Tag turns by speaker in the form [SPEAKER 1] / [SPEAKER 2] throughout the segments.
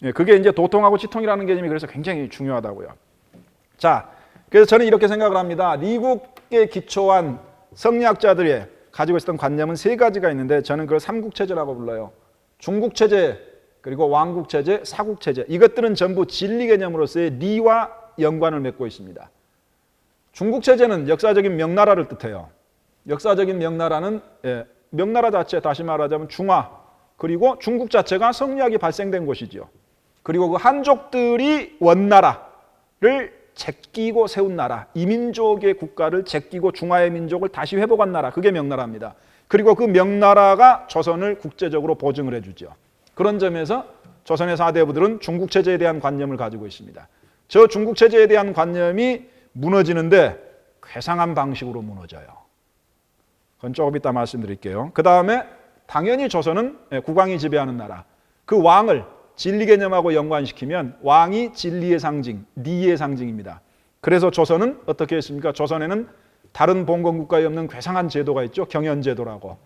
[SPEAKER 1] 예, 그게 이제 도통하고 치통이라는 개념이 그래서 굉장히 중요하다고요. 자, 그래서 저는 이렇게 생각을 합니다. 리국에 기초한 성리학자들이 가지고 있었던 관념은 세 가지가 있는데 저는 그걸 삼국체제라고 불러요. 중국체제, 그리고 왕국체제, 사국체제. 이것들은 전부 진리 개념으로서의 리와 연관을 맺고 있습니다. 중국체제는 역사적인 명나라를 뜻해요. 역사적인 명나라는 명나라 자체, 다시 말하자면 중화, 그리고 중국 자체가 성리학이 발생된 곳이죠. 그리고 그 한족들이 원나라를 제끼고 세운 나라, 이민족의 국가를 제끼고 중화의 민족을 다시 회복한 나라, 그게 명나라입니다. 그리고 그 명나라가 조선을 국제적으로 보증을 해주죠. 그런 점에서 조선의 사대부들은 중국체제에 대한 관념을 가지고 있습니다. 저 중국체제에 대한 관념이 무너지는데 괴상한 방식으로 무너져요. 그건 조금 이따 말씀드릴게요. 그 다음에 당연히 조선은 국왕이 지배하는 나라, 그 왕을 진리 개념하고 연관시키면 왕이 진리의 상징, 리의 상징입니다. 그래서 조선은 어떻게 했습니까? 조선에는 다른 봉건국가에 없는 괴상한 제도가 있죠. 경연제도라고.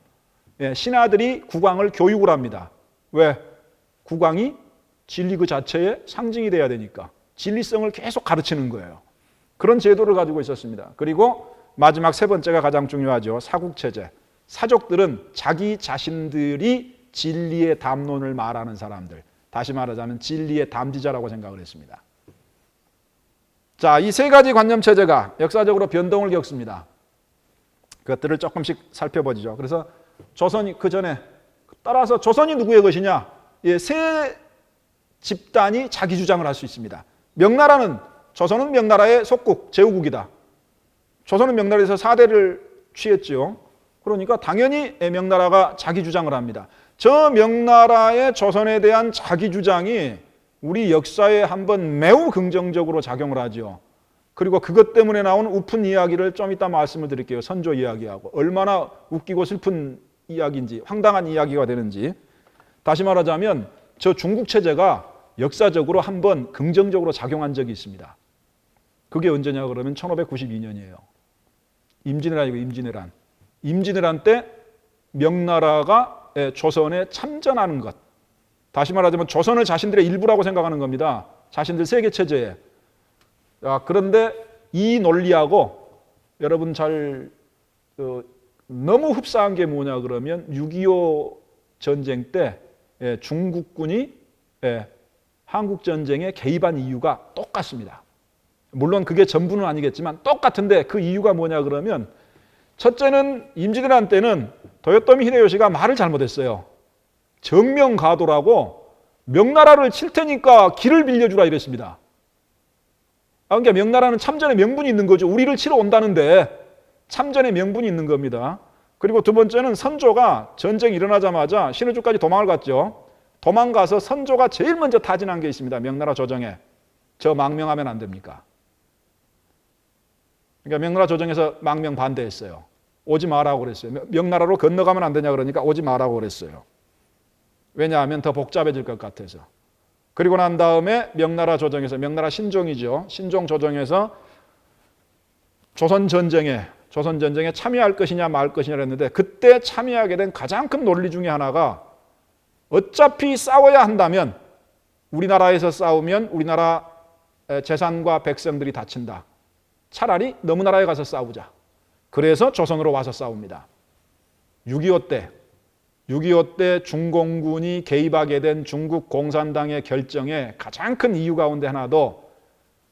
[SPEAKER 1] 신하들이 국왕을 교육을 합니다. 왜? 국왕이 진리 그 자체의 상징이 돼야 되니까. 진리성을 계속 가르치는 거예요. 그런 제도를 가지고 있었습니다. 그리고 마지막 세 번째가 가장 중요하죠. 사국체제. 사족들은 자기 자신들이 진리의 담론을 말하는 사람들, 다시 말하자면 진리의 담지자라고 생각을 했습니다. 자, 이 세 가지 관념체제가 역사적으로 변동을 겪습니다. 그것들을 조금씩 살펴보죠. 그래서 조선이 그 전에 따라서 조선이 누구의 것이냐? 세 집단이 자기 주장을 할 수 있습니다. 명나라는, 조선은 명나라의 속국, 제후국이다. 조선은 명나라에서 4대를 취했죠. 그러니까 당연히 명나라가 자기 주장을 합니다. 저 명나라의 조선에 대한 자기 주장이 우리 역사에 한번 매우 긍정적으로 작용을 하죠. 그리고 그것 때문에 나온 우픈 이야기를 좀 이따 말씀을 드릴게요. 선조 이야기하고 얼마나 웃기고 슬픈 이야기인지, 황당한 이야기가 되는지. 다시 말하자면 저 중국 체제가 역사적으로 한번 긍정적으로 작용한 적이 있습니다. 그게 언제냐 그러면 1592년이에요. 임진왜란이고 임진왜란. 임진왜란 때 명나라가 조선에 참전하는 것. 다시 말하자면 조선을 자신들의 일부라고 생각하는 겁니다. 자신들 세계체제에. 그런데 이 논리하고 여러분 잘 너무 흡사한 게 뭐냐 그러면 6.25 전쟁 때 중국군이 한국전쟁에 개입한 이유가 똑같습니다. 물론 그게 전부는 아니겠지만 똑같은데 그 이유가 뭐냐 그러면 첫째는 임진왜란 때는 도요토미 히데요시가 말을 잘못했어요. 정명가도라고 명나라를 칠 테니까 길을 빌려주라 이랬습니다. 그러니까 명나라는 참전의 명분이 있는 거죠. 우리를 치러 온다는데 참전의 명분이 있는 겁니다. 그리고 두 번째는 선조가 전쟁이 일어나자마자 신의주까지 도망을 갔죠. 도망가서 선조가 제일 먼저 타진한 게 있습니다. 명나라 조정에. 저 망명하면 안 됩니까? 그러니까 명나라 조정에서 망명 반대했어요. 오지 마라고 그랬어요. 명나라로 건너가면 안 되냐 그러니까 오지 마라고 그랬어요. 왜냐하면 더 복잡해질 것 같아서. 그리고 난 다음에 명나라 조정에서, 명나라 신종이죠. 신종 조정에서 조선전쟁에 참여할 것이냐 말 것이냐 했는데 그때 참여하게 된 가장 큰 논리 중에 하나가 어차피 싸워야 한다면 우리나라에서 싸우면 우리나라 재산과 백성들이 다친다. 차라리 너무 나라에 가서 싸우자. 그래서 조선으로 와서 싸웁니다. 6.25 때 중공군이 개입하게 된 중국 공산당의 결정에 가장 큰 이유 가운데 하나도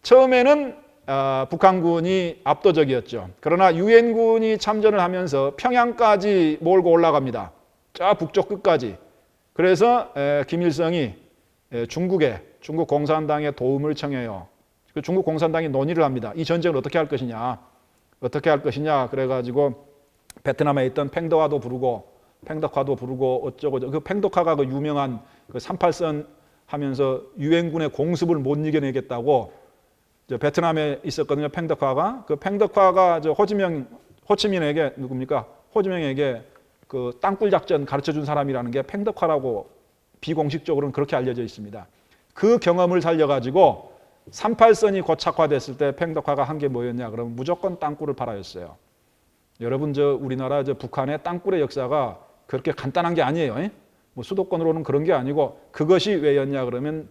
[SPEAKER 1] 처음에는 북한군이 압도적이었죠. 그러나 유엔군이 참전을 하면서 평양까지 몰고 올라갑니다. 저 북쪽 끝까지. 그래서 김일성이 중국 공산당의 도움을 청해요. 중국 공산당이 논의를 합니다. 이 전쟁을 어떻게 할 것이냐. 그래가지고 베트남에 있던 팽덕화도 부르고 어쩌고 그 팽덕화가 그 유명한 그 38선 하면서 유엔군의 공습을 못 이겨내겠다고 베트남에 있었거든요. 팽덕화가 그 팽덕화가 호치민에게 누굽니까? 호치민에게 그 땅굴 작전 가르쳐 준 사람이라는 게 팽덕화라고 비공식적으로는 그렇게 알려져 있습니다. 그 경험을 살려가지고 38선이 고착화됐을 때 팽덕화가 한 게 뭐였냐 그러면 무조건 땅굴을 팔아였어요. 여러분 우리나라 북한의 땅굴의 역사가 그렇게 간단한 게 아니에요. 뭐 수도권으로는 그런 게 아니고 그것이 왜였냐 그러면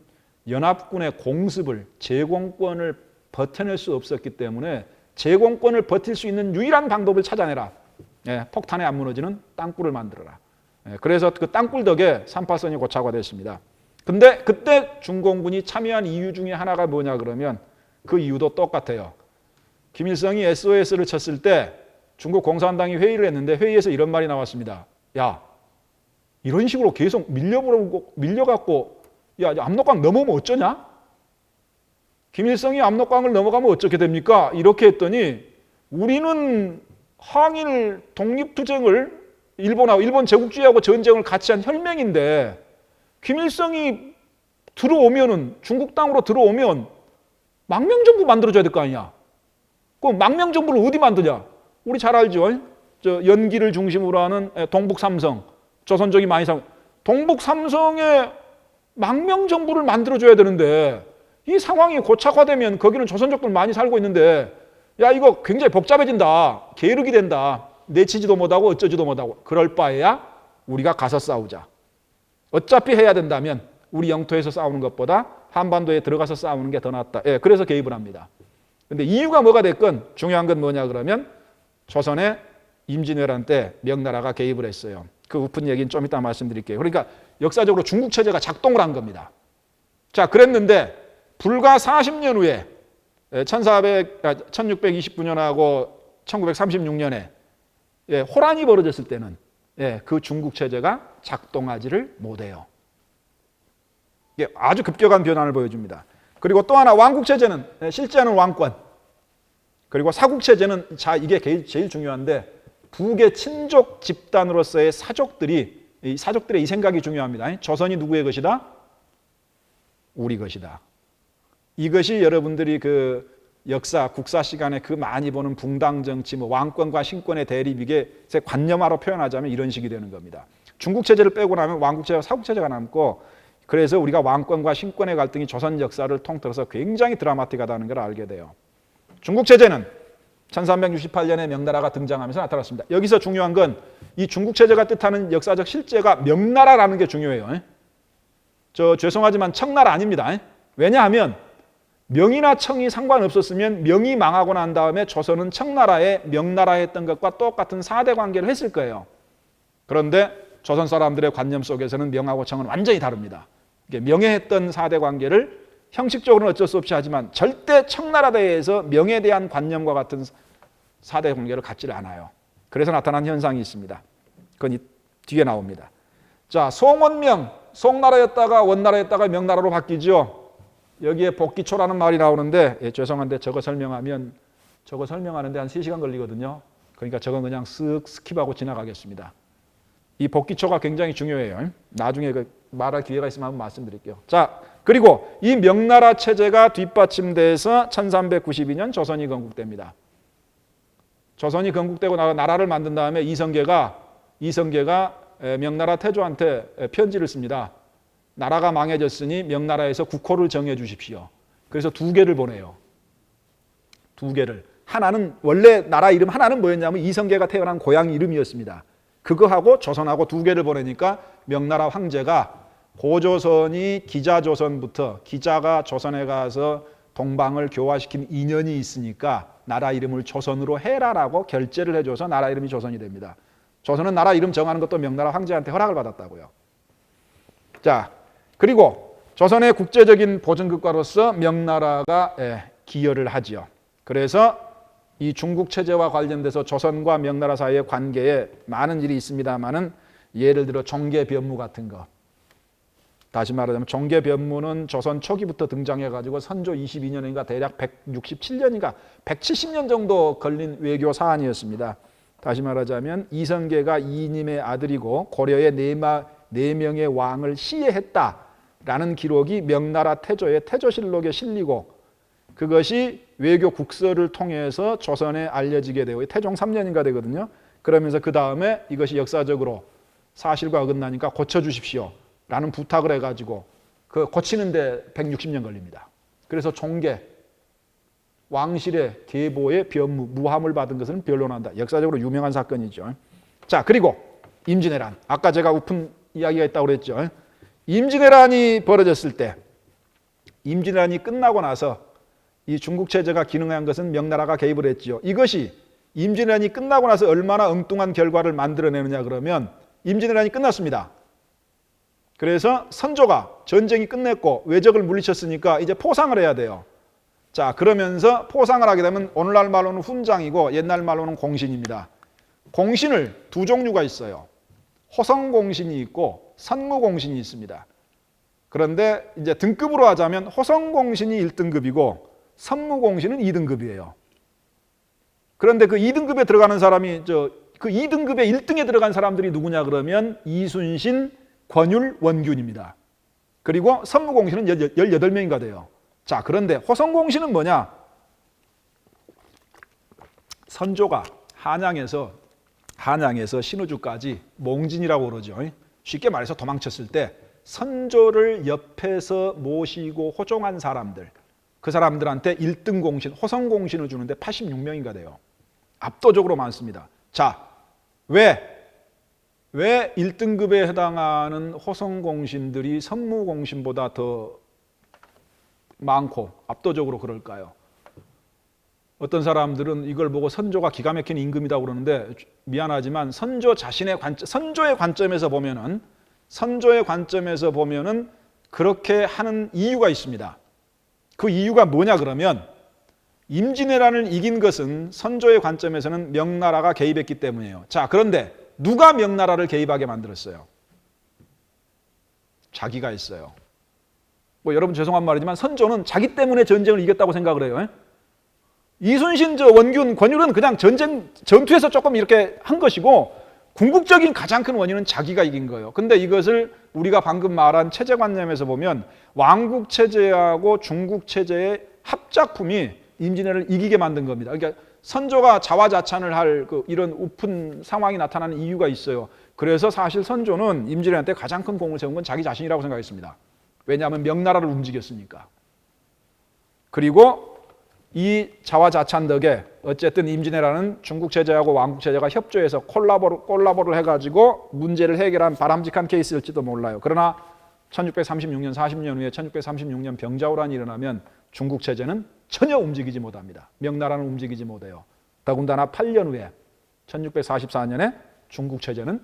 [SPEAKER 1] 연합군의 공습을, 제공권을 버텨낼 수 없었기 때문에 제공권을 버틸 수 있는 유일한 방법을 찾아내라. 폭탄에 안 무너지는 땅굴을 만들어라. 그래서 그 땅굴 덕에 38선이 고착화됐습니다. 근데 그때 중공군이 참여한 이유 중에 하나가 뭐냐 그러면 그 이유도 똑같아요. 김일성이 SOS를 쳤을 때 중국 공산당이 회의를 했는데 회의에서 이런 말이 나왔습니다. 야, 이런 식으로 계속 밀려갖고 야, 압록강 넘어오면 어쩌냐? 김일성이 압록강을 넘어가면 어떻게 됩니까? 이렇게 했더니 우리는 항일 독립투쟁을 일본 제국주의하고 전쟁을 같이 한 혈맹인데 김일성이 들어오면은 중국 땅으로 들어오면 망명정부 만들어줘야 될 거 아니야. 그 망명정부를 어디 만드냐? 우리 잘 알죠. 저 연기를 중심으로 하는 동북삼성, 조선족이 많이 사. 동북삼성에 망명정부를 만들어줘야 되는데 이 상황이 고착화되면 거기는 조선족들 많이 살고 있는데 야 이거 굉장히 복잡해진다. 계륵이 된다. 내치지도 못하고 어쩌지도 못하고 그럴 바에야 우리가 가서 싸우자. 어차피 해야 된다면 우리 영토에서 싸우는 것보다 한반도에 들어가서 싸우는 게 더 낫다. 그래서 개입을 합니다. 근데 이유가 뭐가 됐건 중요한 건 뭐냐 그러면 조선의 임진왜란 때 명나라가 개입을 했어요. 그 우픈 얘기는 좀 이따 말씀드릴게요. 그러니까 역사적으로 중국 체제가 작동을 한 겁니다. 자, 그랬는데 불과 40년 후에 1629년하고 1936년에 호란이 벌어졌을 때는 그 중국 체제가 작동하지를 못해요. 이게 아주 급격한 변화를 보여줍니다. 그리고 또 하나 왕국 체제는 실제는 왕권, 그리고 사국 체제는 이게 제일 중요한데 북의 친족 집단으로서의 사족들의 이 생각이 중요합니다. 조선이 누구의 것이다? 우리 것이다. 이것이 여러분들이 그 역사, 국사 시간에 그 많이 보는 붕당 정치, 왕권과 신권의 대립, 이게 제 관념화로 표현하자면 이런 식이 되는 겁니다. 중국 체제를 빼고 나면 왕국 체제와 사국 체제가 남고, 그래서 우리가 왕권과 신권의 갈등이 조선 역사를 통틀어서 굉장히 드라마틱하다는 걸 알게 돼요. 중국 체제는 1368년에 명나라가 등장하면서 나타났습니다. 여기서 중요한 건 이 중국 체제가 뜻하는 역사적 실제가 명나라라는 게 중요해요. 죄송하지만 청나라 아닙니다. 왜냐하면 명이나 청이 상관없었으면 명이 망하고 난 다음에 조선은 청나라에 명나라 했던 것과 똑같은 4대 관계를 했을 거예요. 그런데 조선 사람들의 관념 속에서는 명하고 청은 완전히 다릅니다. 명예했던 4대 관계를 형식적으로는 어쩔 수 없이 하지만 절대 청나라 대해서 명에 대한 관념과 같은 4대 관계를 갖지를 않아요. 그래서 나타난 현상이 있습니다. 그건 뒤에 나옵니다. 자, 송원명, 송나라였다가 원나라였다가 명나라로 바뀌죠. 여기에 복기초라는 말이 나오는데 죄송한데 저거 설명하는데 한 3시간 걸리거든요. 그러니까 저건 그냥 쓱 스킵하고 지나가겠습니다. 이 복기초가 굉장히 중요해요. 나중에 말할 기회가 있으면 한번 말씀드릴게요. 자, 그리고 이 명나라 체제가 뒷받침돼서 1392년 조선이 건국됩니다. 조선이 건국되고 나라를 만든 다음에 이성계가 명나라 태조한테 편지를 씁니다. 나라가 망해졌으니 명나라에서 국호를 정해 주십시오. 그래서 2개를 보내요. 2개를. 하나는 원래 나라 이름 하나는 뭐였냐면 이성계가 태어난 고향 이름이었습니다. 그거하고 조선하고 2개를 보내니까 명나라 황제가 고조선이 기자조선부터 기자가 조선에 가서 동방을 교화시킨 인연이 있으니까 나라 이름을 조선으로 해라라고 결재를 해줘서 나라 이름이 조선이 됩니다. 조선은 나라 이름 정하는 것도 명나라 황제한테 허락을 받았다고요. 자, 그리고 조선의 국제적인 보증국가로서 명나라가 기여를 하지요. 그래서 이 중국 체제와 관련돼서 조선과 명나라 사이의 관계에 많은 일이 있습니다만은 예를 들어 종계변무 같은 거. 다시 말하자면 종계변무는 조선 초기부터 등장해가지고 선조 22년인가 대략 167년인가 170년 정도 걸린 외교 사안이었습니다. 다시 말하자면 이성계가 이님의 아들이고 고려의 4명의 왕을 시해했다라는 기록이 명나라 태조의 태조실록에 실리고 그것이 외교 국서를 통해서 조선에 알려지게 되고 태종 3년인가 되거든요. 그러면서 그 다음에 이것이 역사적으로 사실과 어긋나니까 고쳐주십시오 라는 부탁을 해가지고 그 고치는데 160년 걸립니다. 그래서 종계, 왕실의 계보의 변무, 무함을 받은 것은 변론한다. 역사적으로 유명한 사건이죠. 자, 그리고 임진왜란. 아까 제가 우픈 이야기가 있다고 그랬죠. 임진왜란이 벌어졌을 때 임진왜란이 끝나고 나서 이 중국 체제가 기능한 것은 명나라가 개입을 했지요. 이것이 임진왜란이 끝나고 나서 얼마나 엉뚱한 결과를 만들어내느냐 그러면 임진왜란이 끝났습니다. 그래서 선조가 전쟁이 끝냈고 외적을 물리쳤으니까 이제 포상을 해야 돼요. 자, 그러면서 포상을 하게 되면 오늘날 말로는 훈장이고 옛날 말로는 공신입니다. 공신을 두 종류가 있어요. 호성공신이 있고 선무공신이 있습니다. 그런데 이제 등급으로 하자면 호성공신이 1등급이고 선무공신은 2등급이에요. 그런데 그 2등급에 들어가는 사람이 그 2등급의 1등에 들어간 사람들이 누구냐 그러면 이순신, 권율, 원균입니다. 그리고 선무공신은 18명인가 돼요. 자, 그런데 호성공신은 뭐냐? 선조가 한양에서 신우주까지 몽진이라고 그러죠. 쉽게 말해서 도망쳤을 때 선조를 옆에서 모시고 호종한 사람들, 그 사람들한테 1등 공신, 호성공신을 주는데 86명인가 돼요. 압도적으로 많습니다. 자, 왜 1등급에 해당하는 호성공신들이 선무공신보다 더 많고 압도적으로 그럴까요? 어떤 사람들은 이걸 보고 선조가 기가 막힌 임금이다 그러는데 미안하지만 선조의 관점에서 보면은 그렇게 하는 이유가 있습니다. 그 이유가 뭐냐 그러면 임진왜란을 이긴 것은 선조의 관점에서는 명나라가 개입했기 때문이에요. 자, 그런데 누가 명나라를 개입하게 만들었어요? 자기가 했어요. 뭐 여러분 죄송한 말이지만 선조는 자기 때문에 전쟁을 이겼다고 생각을 해요. 이순신, 원균, 권율은 그냥 전투에서 조금 이렇게 한 것이고 궁극적인 가장 큰 원인은 자기가 이긴 거예요. 근데 이것을 우리가 방금 말한 체제관념에서 보면 왕국 체제하고 중국 체제의 합작품이 임진왜란을 이기게 만든 겁니다. 그러니까 선조가 자화자찬을 할 이런 우픈 상황이 나타나는 이유가 있어요. 그래서 사실 선조는 임진왜란 때 가장 큰 공을 세운 건 자기 자신이라고 생각했습니다. 왜냐하면 명나라를 움직였으니까. 그리고 이 자화자찬 덕에 어쨌든 임진왜란은 중국 체제하고 왕국 체제가 협조해서 콜라보를 해가지고 문제를 해결한 바람직한 케이스일지도 몰라요. 그러나 1636년 40년 후에 1636년 병자호란이 일어나면 중국 체제는 전혀 움직이지 못합니다. 명나라는 움직이지 못해요. 더군다나 8년 후에 1644년에 중국 체제는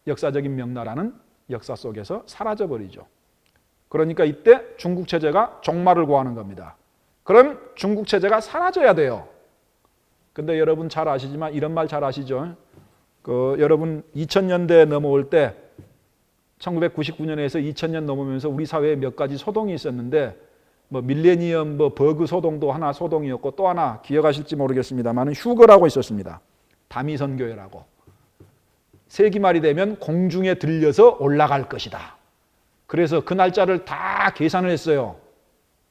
[SPEAKER 1] 역사적인 명나라는 역사 속에서 사라져버리죠. 그러니까 이때 중국 체제가 종말을 고하는 겁니다. 그럼 중국 체제가 사라져야 돼요. 근데 여러분 잘 아시지만 이런 말 잘 아시죠? 여러분 2000년대 넘어올 때 1999년에서 2000년 넘으면서 우리 사회에 몇 가지 소동이 있었는데 밀레니엄 버그 소동도 하나 소동이었고 또 하나 기억하실지 모르겠습니다만 휴거라고 있었습니다. 다미선교회라고. 세기말이 되면 공중에 들려서 올라갈 것이다. 그래서 그 날짜를 다 계산을 했어요.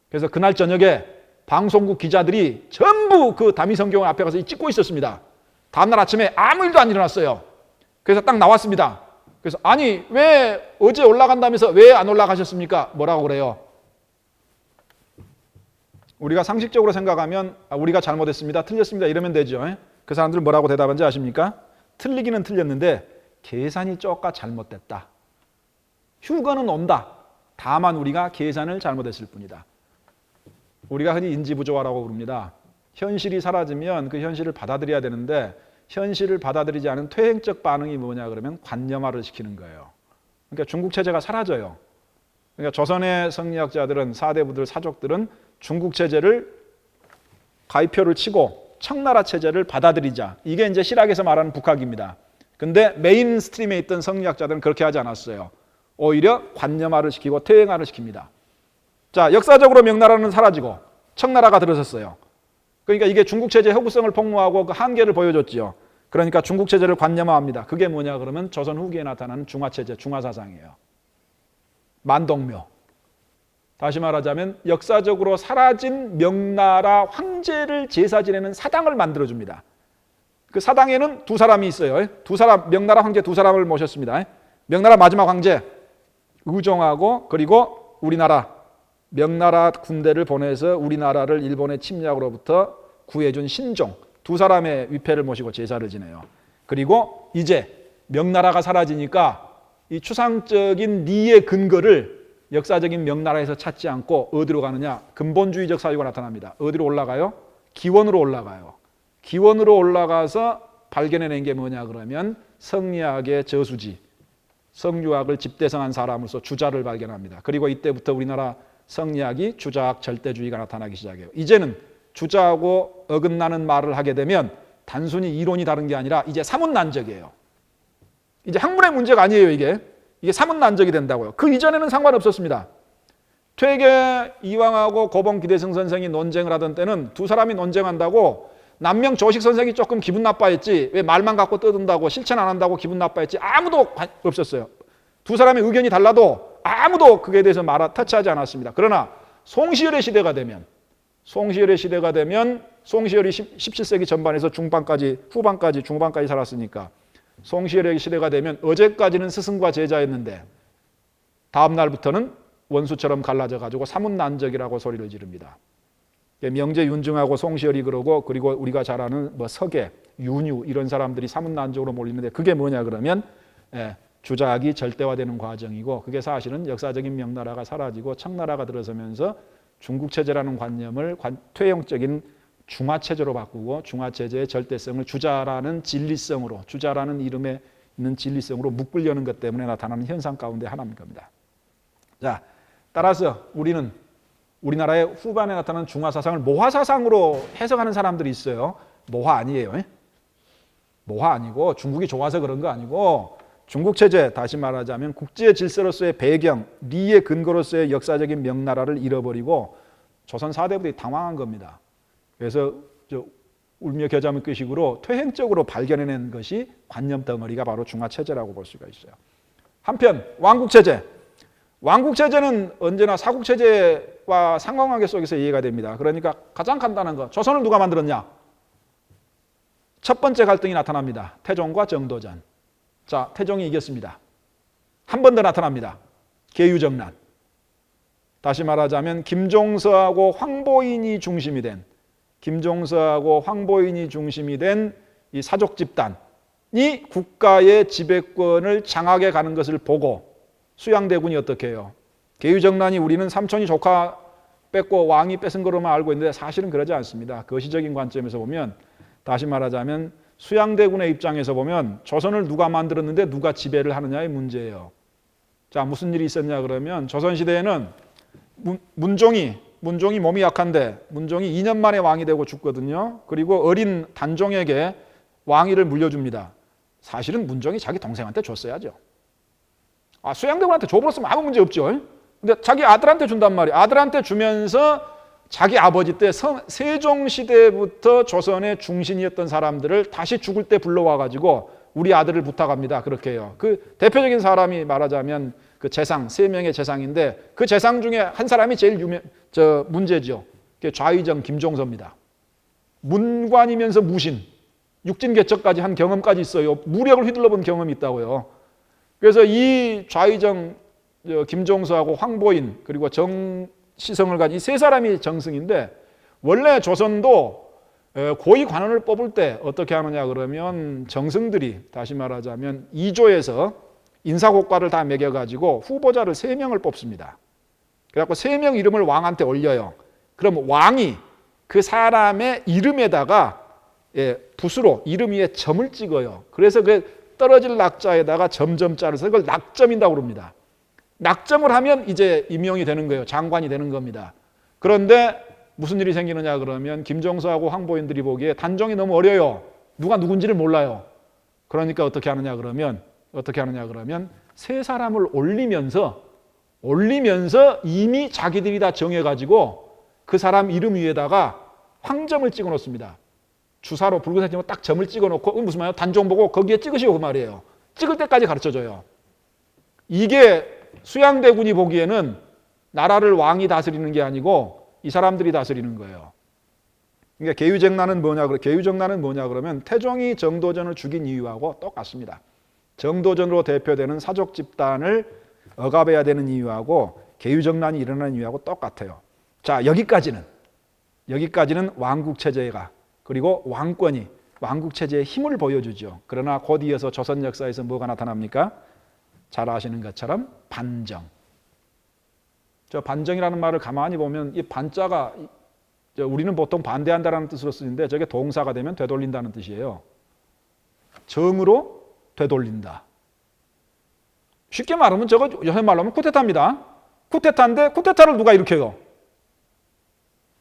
[SPEAKER 1] 그래서 그날 저녁에 방송국 기자들이 전부 그 다미선교회 앞에 가서 찍고 있었습니다. 다음날 아침에 아무 일도 안 일어났어요. 그래서 딱 나왔습니다. 그래서 아니 왜 어제 올라간다면서 왜 안 올라가셨습니까? 뭐라고 그래요? 우리가 상식적으로 생각하면 우리가 잘못했습니다. 틀렸습니다. 이러면 되죠. 그 사람들은 뭐라고 대답한지 아십니까? 틀리기는 틀렸는데 계산이 쪼까 잘못됐다. 휴거는 온다. 다만 우리가 계산을 잘못했을 뿐이다. 우리가 흔히 인지부조화라고 부릅니다. 현실이 사라지면 그 현실을 받아들여야 되는데 현실을 받아들이지 않은 퇴행적 반응이 뭐냐 그러면 관념화를 시키는 거예요. 그러니까 중국 체제가 사라져요. 그러니까 조선의 성리학자들은 사대부들 사족들은 중국 체제를 가위표를 치고 청나라 체제를 받아들이자. 이게 이제 실학에서 말하는 북학입니다. 근데 메인 스트림에 있던 성리학자들은 그렇게 하지 않았어요. 오히려 관념화를 시키고 퇴행화를 시킵니다. 자, 역사적으로 명나라는 사라지고 청나라가 들어섰어요. 그러니까 이게 중국 체제의 허구성을 폭로하고 그 한계를 보여줬죠. 그러니까 중국 체제를 관념화합니다. 그게 뭐냐 그러면 조선 후기에 나타나는 중화체제, 중화사상이에요. 만동묘. 다시 말하자면 역사적으로 사라진 명나라 황제를 제사 지내는 사당을 만들어줍니다. 그 사당에는 두 사람이 있어요. 명나라 황제 두 사람을 모셨습니다. 명나라 마지막 황제 의종하고 그리고 우리나라 명나라 군대를 보내서 우리나라를 일본의 침략으로부터 구해준 신종 두 사람의 위패를 모시고 제사를 지내요. 그리고 이제 명나라가 사라지니까 이 추상적인 리의 근거를 역사적인 명나라에서 찾지 않고 어디로 가느냐? 근본주의적 사유가 나타납니다. 어디로 올라가요? 기원으로 올라가요. 기원으로 올라가서 발견해낸 게 뭐냐 그러면 성리학의 저수지, 성유학을 집대성한 사람으로서 주자를 발견합니다. 그리고 이때부터 우리나라 성리학이 주자학 절대주의가 나타나기 시작해요. 이제는 주자하고 어긋나는 말을 하게 되면 단순히 이론이 다른 게 아니라 이제 사문난적이에요. 이제 학문의 문제가 아니에요. 이게 사문난적이 된다고요. 그 이전에는 상관없었습니다. 퇴계 이황하고 고봉 기대승 선생이 논쟁을 하던 때는 두 사람이 논쟁한다고 남명 조식 선생이 조금 기분 나빠했지, 왜 말만 갖고 떠든다고 실천 안 한다고 기분 나빠했지 아무도 없었어요. 두 사람의 의견이 달라도 아무도 그에 대해서 터치하지 않았습니다. 그러나 송시열의 시대가 되면 송시열이 17세기 전반에서 후반까지 중반까지 살았으니까 송시열의 시대가 되면 어제까지는 스승과 제자였는데 다음 날부터는 원수처럼 갈라져 가지고 사문난적이라고 소리를 지릅니다. 명제 윤증하고 송시열이 그러고, 그리고 우리가 잘 아는 서계, 윤유 이런 사람들이 사문난적으로 몰리는데 그게 뭐냐 그러면 주자학이 절대화되는 과정이고, 그게 사실은 역사적인 명나라가 사라지고 청나라가 들어서면서 중국체제라는 관념을 퇴행적인 중화체제로 바꾸고 중화체제의 절대성을 주자라는 진리성으로, 주자라는 이름에 있는 진리성으로 묶으려는 것 때문에 나타나는 현상 가운데 하나인 겁니다. 자, 따라서 우리는 우리나라의 후반에 나타나는 중화사상을 모화사상으로 해석하는 사람들이 있어요. 모화 아니에요. 모화 아니고 중국이 좋아서 그런 거 아니고 중국체제, 다시 말하자면 국제 질서로서의 배경, 리의 근거로서의 역사적인 명나라를 잃어버리고 조선 4대부들이 당황한 겁니다. 그래서 울며 겨자 먹기식으로 퇴행적으로 발견해낸 것이 관념 덩어리가 바로 중화체제라고 볼 수가 있어요. 한편 왕국체제. 왕국체제는 언제나 사국체제와 상관관계 속에서 이해가 됩니다. 그러니까 가장 간단한 거, 조선을 누가 만들었냐? 첫 번째 갈등이 나타납니다. 태종과 정도전. 자, 태종이 이겼습니다. 한 번 더 나타납니다. 계유정난. 다시 말하자면 김종서하고 황보인이 중심이 된 이 사족 집단이 국가의 지배권을 장악해 가는 것을 보고 수양대군이 어떻게 해요? 계유정난이 우리는 삼촌이 조카 뺏고 왕이 뺏은 거로만 알고 있는데 사실은 그러지 않습니다. 거시적인 관점에서 보면, 다시 말하자면 수양대군의 입장에서 보면 조선을 누가 만들었는데 누가 지배를 하느냐의 문제예요. 자, 무슨 일이 있었냐 그러면 조선시대에는 문종이 몸이 약한데 문종이 2년 만에 왕이 되고 죽거든요. 그리고 어린 단종에게 왕위를 물려줍니다. 사실은 문종이 자기 동생한테 줬어야죠. 수양대군한테 줘버렸으면 아무 문제 없죠. 근데 자기 아들한테 준단 말이에요. 아들한테 주면서 자기 아버지 때 세종시대부터 조선의 중신이었던 사람들을 다시 죽을 때 불러와가지고 우리 아들을 부탁합니다. 그렇게 해요. 그 대표적인 사람이 말하자면 그 재상, 3명의 재상인데 그 재상 중에 한 사람이 제일 문제죠. 좌의정 김종서입니다. 문관이면서 무신, 육진개척까지 한 경험까지 있어요. 무력을 휘둘러 본 경험이 있다고요. 그래서 이 좌의정 김종서하고 황보인 그리고 정시성을 가진 이 세 사람이 정승인데, 원래 조선도 고위 관원을 뽑을 때 어떻게 하느냐 그러면 정승들이 다시 말하자면 2조에서 인사고과를 다 매겨가지고 후보자를 3명을 뽑습니다. 그래갖고 3명 이름을 왕한테 올려요. 그럼 왕이 그 사람의 이름에다가 붓으로 이름 위에 점을 찍어요. 그래서 그 떨어질 낙자에다가 점점자를 써서 그걸 낙점이라고 그럽니다. 낙점을 하면 이제 임용이 되는 거예요. 장관이 되는 겁니다. 그런데 무슨 일이 생기느냐 그러면 김종서하고 황보인들이 보기에 단종이 너무 어려요. 누가 누군지를 몰라요. 그러니까 어떻게 하느냐 그러면 세 사람을 올리면서 이미 자기들이 다 정해가지고 그 사람 이름 위에다가 황점을 찍어 놓습니다. 주사로 붉은색 점을 딱 점을 찍어 놓고 무슨 말이에요? 단종 보고 거기에 찍으시오 그 말이에요. 찍을 때까지 가르쳐줘요. 이게 수양대군이 보기에는 나라를 왕이 다스리는 게 아니고 이 사람들이 다스리는 거예요. 그러니까 계유정난은 뭐냐 그러면 태종이 정도전을 죽인 이유하고 똑같습니다. 정도전으로 대표되는 사족 집단을 억압해야 되는 이유하고 계유정난이 일어나는 이유하고 똑같아요. 자, 여기까지는 왕국체제가, 그리고 왕권이 왕국체제의 힘을 보여주죠. 그러나 곧 이어서 조선 역사에서 뭐가 나타납니까? 잘 아시는 것처럼 반정. 저 반정이라는 말을 가만히 보면 이 반자가 우리는 보통 반대한다라는 뜻으로 쓰는데 저게 동사가 되면 되돌린다는 뜻이에요. 정으로 되돌린다. 쉽게 말하면 저거 요새 말로 하면 쿠데타입니다. 쿠데타인데 쿠데타를 누가 일으켜요?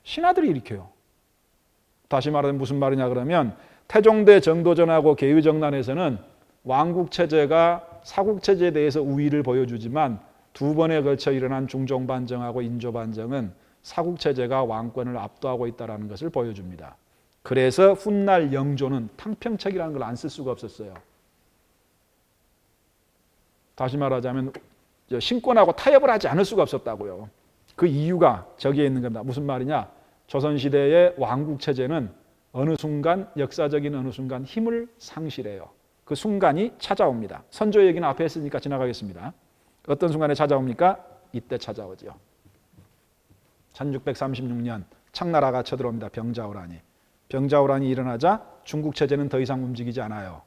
[SPEAKER 1] 신하들이 일으켜요. 다시 말하면 무슨 말이냐 그러면 태종대 정도전하고 개의정난에서는 왕국체제가 사국체제에 대해서 우위를 보여주지만 두 번에 걸쳐 일어난 중종반정하고 인조반정은 사국체제가 왕권을 압도하고 있다는 것을 보여줍니다. 그래서 훗날 영조는 탕평책이라는 걸 안 쓸 수가 없었어요. 다시 말하자면 신권하고 타협을 하지 않을 수가 없었다고요. 그 이유가 저기에 있는 겁니다. 무슨 말이냐? 조선시대의 왕국체제는 어느 순간 역사적인 어느 순간 힘을 상실해요. 그 순간이 찾아옵니다. 선조 얘기는 앞에 했으니까 지나가겠습니다. 어떤 순간에 찾아옵니까? 이때 찾아오죠. 1636년 청나라가 쳐들어옵니다. 병자호란이. 병자호란이 일어나자 중국 체제는 더 이상 움직이지 않아요.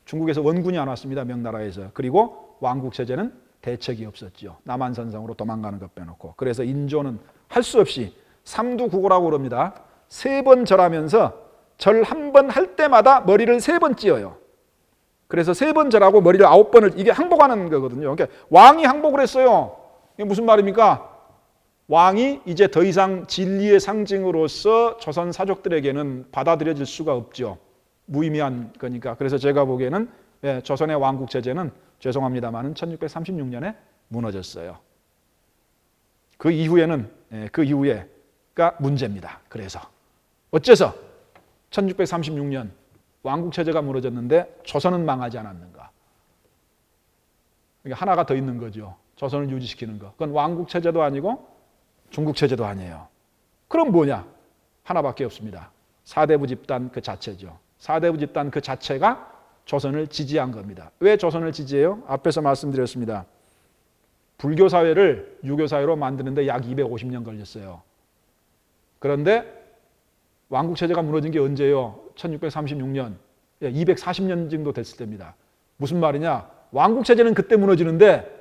[SPEAKER 1] 중국에서 원군이 안 왔습니다. 명나라에서. 그리고 왕국 체제는 대책이 없었죠. 남한산성으로 도망가는 것 빼놓고. 그래서 인조는 할 수 없이 삼두구고라고 그럽니다. 3번 절하면서 절 한 번 할 때마다 머리를 3번 찧어요. 그래서 3번 절하고 머리를 9번을 이게 항복하는 거거든요. 그러니까 왕이 항복을 했어요. 이게 무슨 말입니까? 왕이 이제 더 이상 진리의 상징으로서 조선 사족들에게는 받아들여질 수가 없죠. 무의미한 거니까. 그래서 제가 보기에는 조선의 왕국 체제는 죄송합니다만은 1636년에 무너졌어요. 그 이후에가 문제입니다. 그래서 어째서 1636년 왕국 체제가 무너졌는데 조선은 망하지 않았는가? 하나가 더 있는 거죠. 조선을 유지시키는 거. 그건 왕국 체제도 아니고 중국 체제도 아니에요. 그럼 뭐냐? 하나밖에 없습니다. 사대부 집단 그 자체죠. 사대부 집단 그 자체가 조선을 지지한 겁니다. 왜 조선을 지지해요? 앞에서 말씀드렸습니다. 불교 사회를 유교 사회로 만드는데 약 250년 걸렸어요. 그런데 왕국 체제가 무너진 게 언제예요? 1636년. 240년 정도 됐을 때입니다. 무슨 말이냐? 왕국 체제는 그때 무너지는데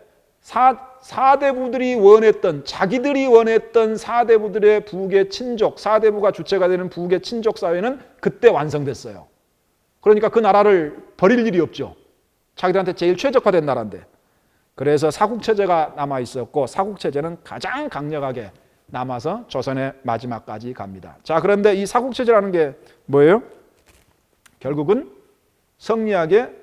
[SPEAKER 1] 사대부들이 원했던 자기들이 원했던 사대부들의 부계 친족, 사대부가 주체가 되는 부계 친족 사회는 그때 완성됐어요. 그러니까 그 나라를 버릴 일이 없죠. 자기들한테 제일 최적화된 나라인데. 그래서 사국체제가 남아 있었고 사국체제는 가장 강력하게 남아서 조선의 마지막까지 갑니다. 자, 그런데 이 사국체제라는 게 뭐예요? 결국은 성리학의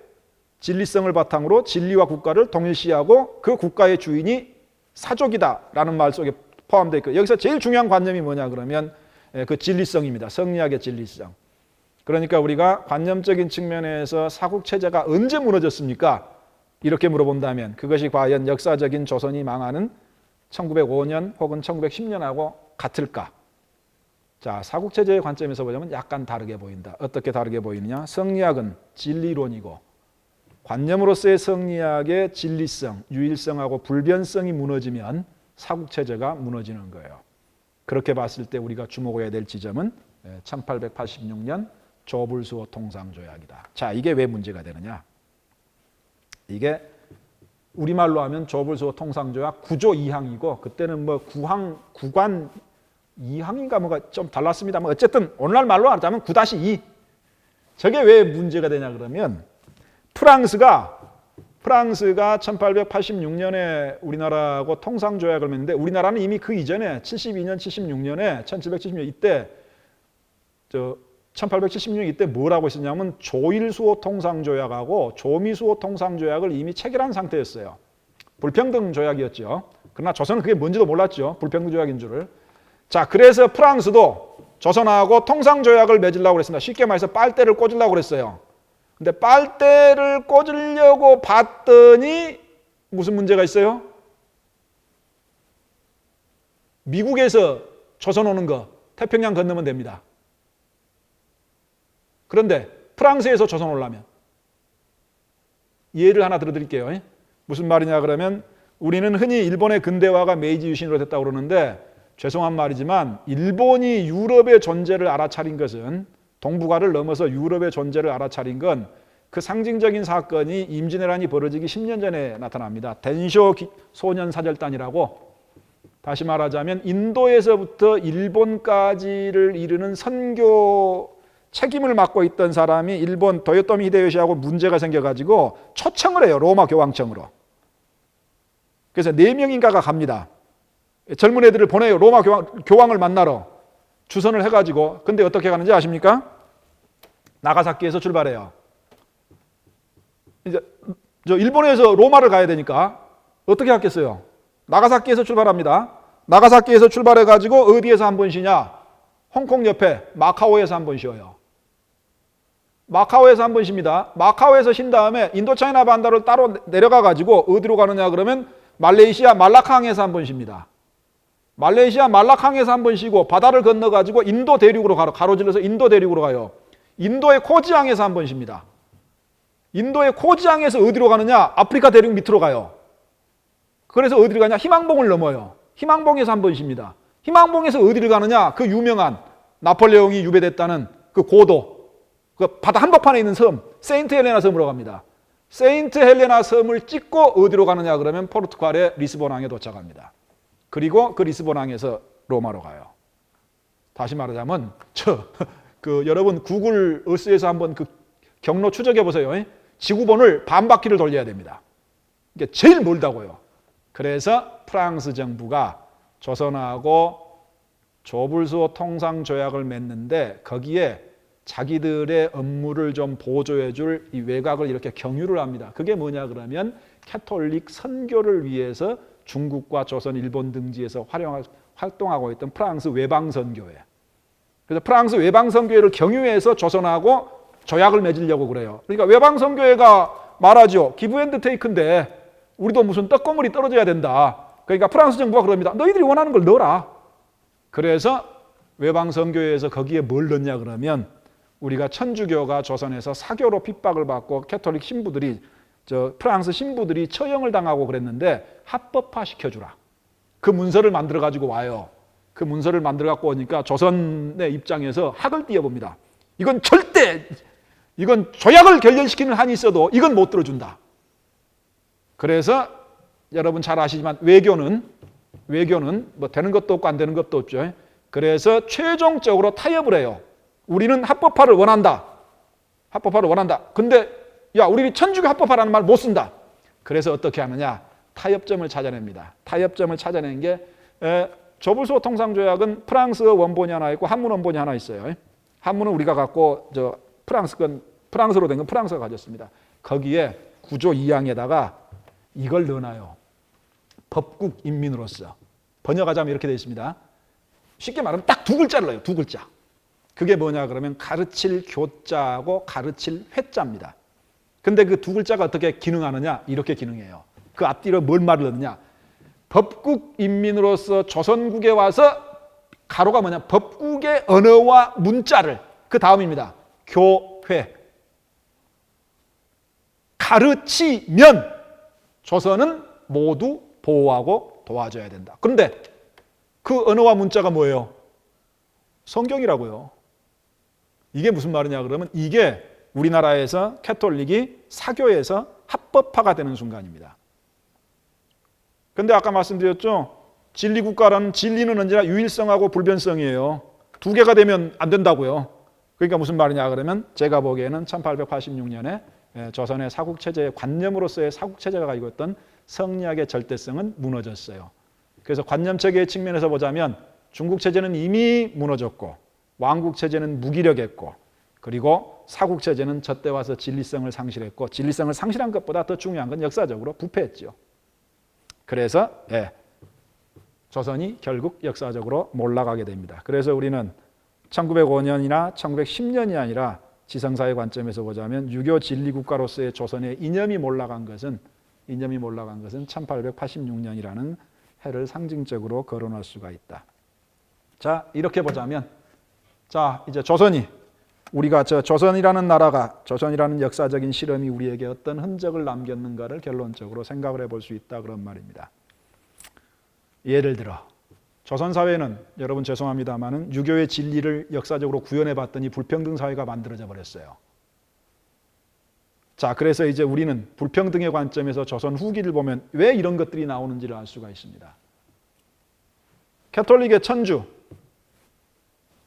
[SPEAKER 1] 진리성을 바탕으로 진리와 국가를 동일시하고 그 국가의 주인이 사족이다라는 말 속에 포함되어 있고, 여기서 제일 중요한 관념이 뭐냐 그러면 그 진리성입니다. 성리학의 진리성. 그러니까 우리가 관념적인 측면에서 사국체제가 언제 무너졌습니까? 이렇게 물어본다면 그것이 과연 역사적인 조선이 망하는 1905년 혹은 1910년하고 같을까? 자, 사국체제의 관점에서 보자면 약간 다르게 보인다. 어떻게 다르게 보이느냐? 성리학은 진리론이고 관념으로서의 성리학의 진리성, 유일성하고 불변성이 무너지면 사국체제가 무너지는 거예요. 그렇게 봤을 때 우리가 주목해야 될 지점은 1886년 조불수호 통상조약이다. 자, 이게 왜 문제가 되느냐? 이게 우리말로 하면 조불수호 통상조약 9조 2항이고 그때는 뭐 9관 2항인가 뭐가 좀 달랐습니다만 어쨌든 오늘날 말로 하자면 9-2. 저게 왜 문제가 되냐 그러면 프랑스가 1886년에 우리나라하고 통상조약을 맺는데 우리나라는 이미 그 이전에 72년, 76년에 1776년 이때 1876년 이때 뭐라고 했었냐면 조일수호 통상조약하고 조미수호 통상조약을 이미 체결한 상태였어요. 불평등 조약이었죠. 그러나 조선은 그게 뭔지도 몰랐죠. 불평등 조약인 줄을. 자, 그래서 프랑스도 조선하고 통상조약을 맺으려고 그랬습니다. 쉽게 말해서 빨대를 꽂으려고 그랬어요. 근데 빨대를 꽂으려고 봤더니 무슨 문제가 있어요? 미국에서 조선 오는 거 태평양 건너면 됩니다. 그런데 프랑스에서 조선 오려면 예를 하나 들어드릴게요. 무슨 말이냐 그러면 우리는 흔히 일본의 근대화가 메이지 유신으로 됐다고 그러는데 죄송한 말이지만 일본이 유럽의 존재를 알아차린 것은 동북아를 넘어서 유럽의 존재를 알아차린 건 그 상징적인 사건이 임진왜란이 벌어지기 10년 전에 나타납니다. 덴쇼 소년사절단이라고 다시 말하자면 인도에서부터 일본까지를 이르는 선교 책임을 맡고 있던 사람이 일본 도요토미 히데요시하고 문제가 생겨가지고 초청을 해요. 로마 교황청으로. 그래서 4명인가가 갑니다. 젊은 애들을 보내요. 로마 교황을 만나러 주선을 해가지고. 근데 어떻게 가는지 아십니까? 나가사키에서 출발해요. 이제 저 일본에서 로마를 가야 되니까 어떻게 하겠어요? 나가사키에서 출발합니다. 나가사키에서 출발해가지고 어디에서 한 번 쉬냐? 홍콩 옆에 마카오에서 한 번 쉬어요. 마카오에서 한 번 쉽니다. 마카오에서 쉰 다음에 인도차이나 반도를 따로 내려가가지고 어디로 가느냐 그러면 말레이시아 말라캉에서 한 번 쉽니다. 말레이시아 말라캉에서 한 번 쉬고 바다를 건너가지고 인도 대륙으로 가로질러서 인도 대륙으로 가요. 인도의 코지항에서 한 번 쉽니다. 인도의 코지항에서 어디로 가느냐? 아프리카 대륙 밑으로 가요. 그래서 어디로 가냐? 희망봉을 넘어요. 희망봉에서 한 번 쉽니다. 희망봉에서 어디를 가느냐? 그 유명한 나폴레옹이 유배됐다는 그 고도, 그 바다 한복판에 있는 섬, 세인트 헬레나 섬으로 갑니다. 세인트 헬레나 섬을 찍고 어디로 가느냐 그러면 포르투갈의 리스본항에 도착합니다. 그리고 그 리스본항에서 로마로 가요. 다시 말하자면 여러분 구글 어스에서 한번 그 경로 추적해 보세요. 지구본을 반바퀴를 돌려야 됩니다. 이게 제일 멀다고요. 그래서 프랑스 정부가 조선하고 조불소 통상조약을 맺는데 거기에 자기들의 업무를 좀 보조해 줄 이 외곽을 이렇게 경유를 합니다. 그게 뭐냐 그러면 캐톨릭 선교를 위해서 중국과 조선, 일본 등지에서 활동하고 있던 프랑스 외방선교회. 그래서 프랑스 외방선교회를 경유해서 조선하고 조약을 맺으려고 그래요. 그러니까 외방선교회가 말하죠. 기브 앤드 테이크인데 우리도 무슨 떡고물이 떨어져야 된다. 그러니까 프랑스 정부가 그럽니다. 너희들이 원하는 걸 넣어라. 그래서 외방선교회에서 거기에 뭘 넣냐 그러면 우리가 천주교가 조선에서 사교로 핍박을 받고 캐톨릭 신부들이 프랑스 신부들이 처형을 당하고 그랬는데 합법화 시켜주라. 그 문서를 만들어 가지고 와요. 그 문서를 만들어 갖고 오니까 조선의 입장에서 학을 띄워봅니다. 이건 조약을 결렬시키는 한이 있어도 이건 못 들어준다. 그래서 여러분 잘 아시지만 외교는 뭐 되는 것도 없고 안 되는 것도 없죠. 그래서 최종적으로 타협을 해요. 우리는 합법화를 원한다. 합법화를 원한다. 근데 야, 우리 천주교 합법화라는 말 못 쓴다. 그래서 어떻게 하느냐? 타협점을 찾아냅니다. 타협점을 찾아낸 게 조불소 통상조약은 프랑스 원본이 하나 있고 한문 원본이 하나 있어요. 한문은 우리가 갖고 프랑스로 된 건 프랑스가 가졌습니다. 거기에 구조 2항에다가 이걸 넣어놔요. 법국 인민으로서. 번역하자면 이렇게 되어 있습니다. 쉽게 말하면 딱 2글자를 넣어요. 2글자. 그게 뭐냐 그러면 가르칠 교자하고 가르칠 회자입니다. 근데 그 2글자가 어떻게 기능하느냐? 이렇게 기능해요. 그 앞뒤로 뭘 말을 넣느냐? 법국 인민으로서 조선국에 와서 가로가 뭐냐? 법국의 언어와 문자를 그 다음입니다. 교회. 가르치면 조선은 모두 보호하고 도와줘야 된다. 그런데 그 언어와 문자가 뭐예요? 성경이라고요. 이게 무슨 말이냐 그러면 이게 우리나라에서 캐톨릭이 사교에서 합법화가 되는 순간입니다. 그런데 아까 말씀드렸죠. 진리국가라는 진리는 언제나 유일성하고 불변성이에요. 2개가 되면 안 된다고요. 그러니까 무슨 말이냐 그러면 제가 보기에는 1886년에 조선의 사국체제의 관념으로서의 사국체제가 가지고 있던 성리학의 절대성은 무너졌어요. 그래서 관념체계의 측면에서 보자면 중국체제는 이미 무너졌고 왕국체제는 무기력했고 그리고 사국체제는 저때 와서 진리성을 상실했고 진리성을 상실한 것보다 더 중요한 건 역사적으로 부패했죠. 그래서 조선이 결국 역사적으로 몰락하게 됩니다. 그래서 우리는 1905년이나 1910년이 아니라 지성사의 관점에서 보자면 유교 진리국가로서의 조선의 이념이 몰락한 것은 1886년이라는 해를 상징적으로 거론할 수가 있다. 자, 이렇게 보자면 이제 조선이 우리가 조선이라는 나라가 조선이라는 역사적인 실험이 우리에게 어떤 흔적을 남겼는가를 결론적으로 생각을 해볼 수 있다 그런 말입니다. 예를 들어 조선 사회는 여러분 죄송합니다만은 유교의 진리를 역사적으로 구현해 봤더니 불평등 사회가 만들어져 버렸어요. 자, 그래서 이제 우리는 불평등의 관점에서 조선 후기를 보면 왜 이런 것들이 나오는지를 알 수가 있습니다. 캐톨릭의 천주.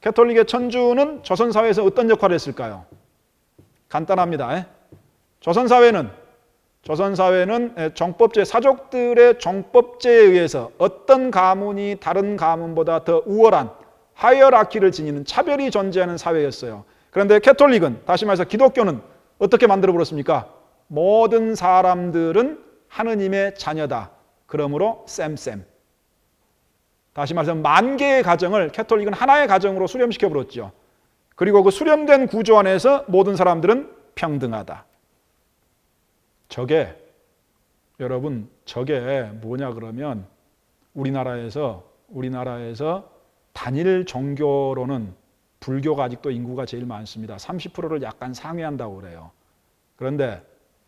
[SPEAKER 1] 캐톨릭의 천주는 조선사회에서 어떤 역할을 했을까요? 간단합니다. 조선사회는 정법제, 사족들의 정법제에 의해서 어떤 가문이 다른 가문보다 더 우월한 하이어라키를 지니는 차별이 존재하는 사회였어요. 그런데 캐톨릭은, 다시 말해서 기독교는 어떻게 만들어 버렸습니까? 모든 사람들은 하느님의 자녀다. 그러므로 쌤. 다시 말해서 만 개의 가정을 캐톨릭은 하나의 가정으로 수렴시켜 버렸죠. 그리고 그 수렴된 구조 안에서 모든 사람들은 평등하다. 여러분, 저게 뭐냐 그러면 우리나라에서 단일 종교로는 불교가 아직도 인구가 제일 많습니다. 30%를 약간 상회한다고 그래요. 그런데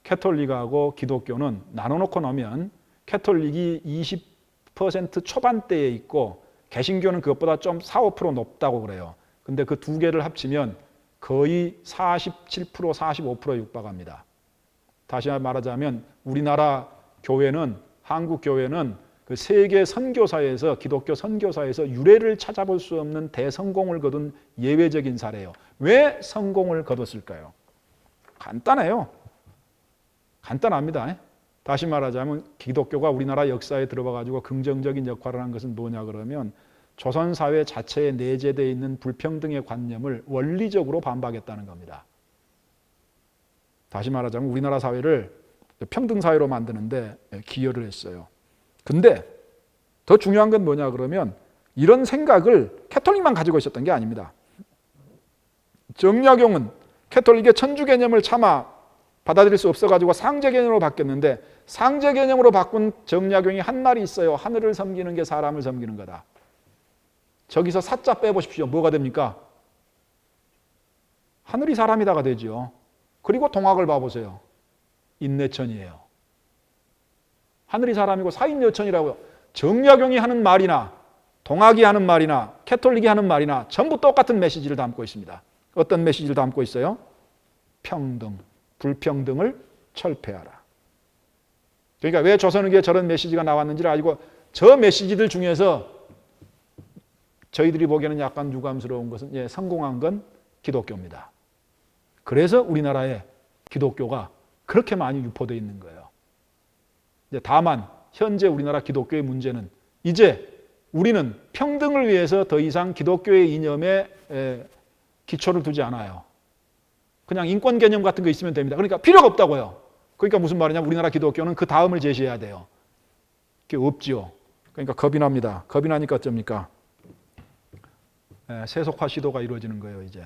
[SPEAKER 1] 캐톨릭하고 기독교는 나눠놓고 나면 캐톨릭이 20% 초반대에 있고 개신교는 그것보다 좀 4~5% 높다고 그래요. 근데 그 두 개를 합치면 거의 47%, 45%에 육박합니다. 다시 말하자면 우리나라 교회는, 한국 교회는 그 세계 선교사에서, 기독교 선교사에서 유례를 찾아볼 수 없는 대성공을 거둔 예외적인 사례예요. 왜 성공을 거뒀을까요? 간단해요. 간단합니다. 다시 말하자면 기독교가 우리나라 역사에 들어와 가지고 긍정적인 역할을 한 것은 뭐냐 그러면 조선사회 자체에 내재되어 있는 불평등의 관념을 원리적으로 반박했다는 겁니다. 다시 말하자면 우리나라 사회를 평등사회로 만드는데 기여를 했어요. 근데 더 중요한 건 뭐냐 그러면 이런 생각을 캐톨릭만 가지고 있었던 게 아닙니다. 정약용은 캐톨릭의 천주 개념을 차마 받아들일 수 없어가지고 상제 개념으로 바뀌었는데, 상제 개념으로 바꾼 정약용이 한 말이 있어요. 하늘을 섬기는 게 사람을 섬기는 거다. 저기서 사자 빼보십시오. 뭐가 됩니까? 하늘이 사람이다가 되죠. 그리고 동학을 봐보세요. 인내천이에요. 하늘이 사람이고 사인여천이라고요. 정약용이 하는 말이나 동학이 하는 말이나 캐톨릭이 하는 말이나 전부 똑같은 메시지를 담고 있습니다. 어떤 메시지를 담고 있어요? 평등, 불평등을 철폐하라. 그러니까 왜 조선의교에 저런 메시지가 나왔는지를 알고, 저 메시지들 중에서 저희들이 보기에는 약간 유감스러운 것은 성공한 건 기독교입니다. 그래서 우리나라에 기독교가 그렇게 많이 유포되어 있는 거예요. 다만 현재 우리나라 기독교의 문제는 이제 우리는 평등을 위해서 더 이상 기독교의 이념에 기초를 두지 않아요. 그냥 인권 개념 같은 거 있으면 됩니다. 그러니까 필요가 없다고요. 그러니까 무슨 말이냐, 우리나라 기독교는 그 다음을 제시해야 돼요. 그게 없지요. 그러니까 겁이 납니다. 겁이 나니까 어쩝니까? 세속화 시도가 이루어지는 거예요. 이제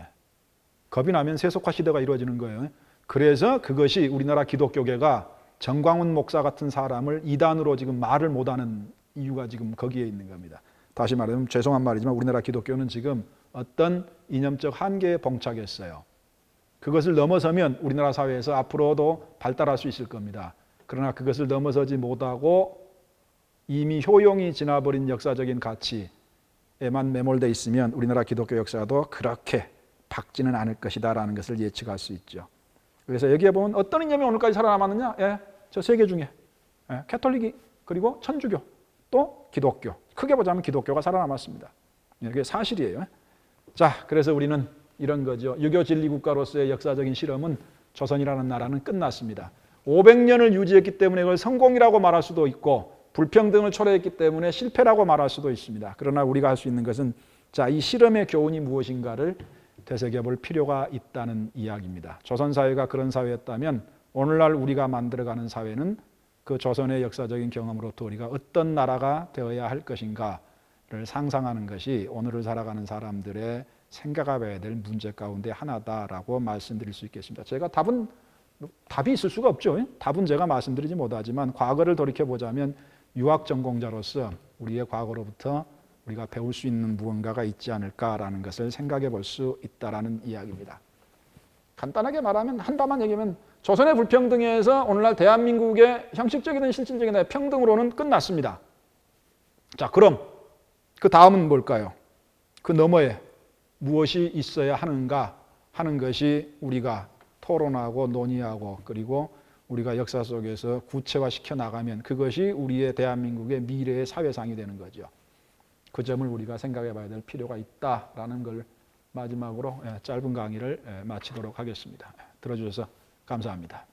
[SPEAKER 1] 겁이 나면 세속화 시도가 이루어지는 거예요. 그래서 그것이 우리나라 기독교계가 정광훈 목사 같은 사람을 이단으로 지금 말을 못하는 이유가 지금 거기에 있는 겁니다. 다시 말하면 죄송한 말이지만 우리나라 기독교는 지금 어떤 이념적 한계에 봉착했어요. 그것을 넘어서면 우리나라 사회에서 앞으로도 발달할 수 있을 겁니다. 그러나 그것을 넘어서지 못하고 이미 효용이 지나버린 역사적인 가치에만 매몰되어 있으면 우리나라 기독교 역사도 그렇게 밝지는 않을 것이다라는 것을 예측할 수 있죠. 그래서 여기에 보면 어떤 이념이 오늘까지 살아남았느냐? 저 세 개 중에 캐톨릭이, 그리고 천주교, 또 기독교. 크게 보자면 기독교가 살아남았습니다. 이게 사실이에요. 자, 그래서 우리는 이런 거죠. 유교 진리 국가로서의 역사적인 실험은 조선이라는 나라는 끝났습니다. 500년을 유지했기 때문에 그걸 성공이라고 말할 수도 있고 불평등을 초래했기 때문에 실패라고 말할 수도 있습니다. 그러나 우리가 할 수 있는 것은 자, 이 실험의 교훈이 무엇인가를 되새겨볼 필요가 있다는 이야기입니다. 조선 사회가 그런 사회였다면 오늘날 우리가 만들어가는 사회는 그 조선의 역사적인 경험으로부터 우리가 어떤 나라가 되어야 할 것인가를 상상하는 것이 오늘을 살아가는 사람들의 생각해봐야 될 문제 가운데 하나다라고 말씀드릴 수 있겠습니다. 제가 답이 있을 수가 없죠. 답은 제가 말씀드리지 못하지만 과거를 돌이켜보자면 유학 전공자로서 우리의 과거로부터 우리가 배울 수 있는 무언가가 있지 않을까라는 것을 생각해 볼 수 있다라는 이야기입니다. 간단하게 말하면, 한다만 얘기하면 조선의 불평등에서 오늘날 대한민국의 형식적이든 실질적인 평등으로는 끝났습니다. 자, 그럼 그 다음은 뭘까요? 그 너머에 무엇이 있어야 하는가 하는 것이 우리가 토론하고 논의하고 그리고 우리가 역사 속에서 구체화시켜 나가면 그것이 우리의 대한민국의 미래의 사회상이 되는 거죠. 그 점을 우리가 생각해 봐야 될 필요가 있다라는 걸 마지막으로 짧은 강의를 마치도록 하겠습니다. 들어주셔서 감사합니다.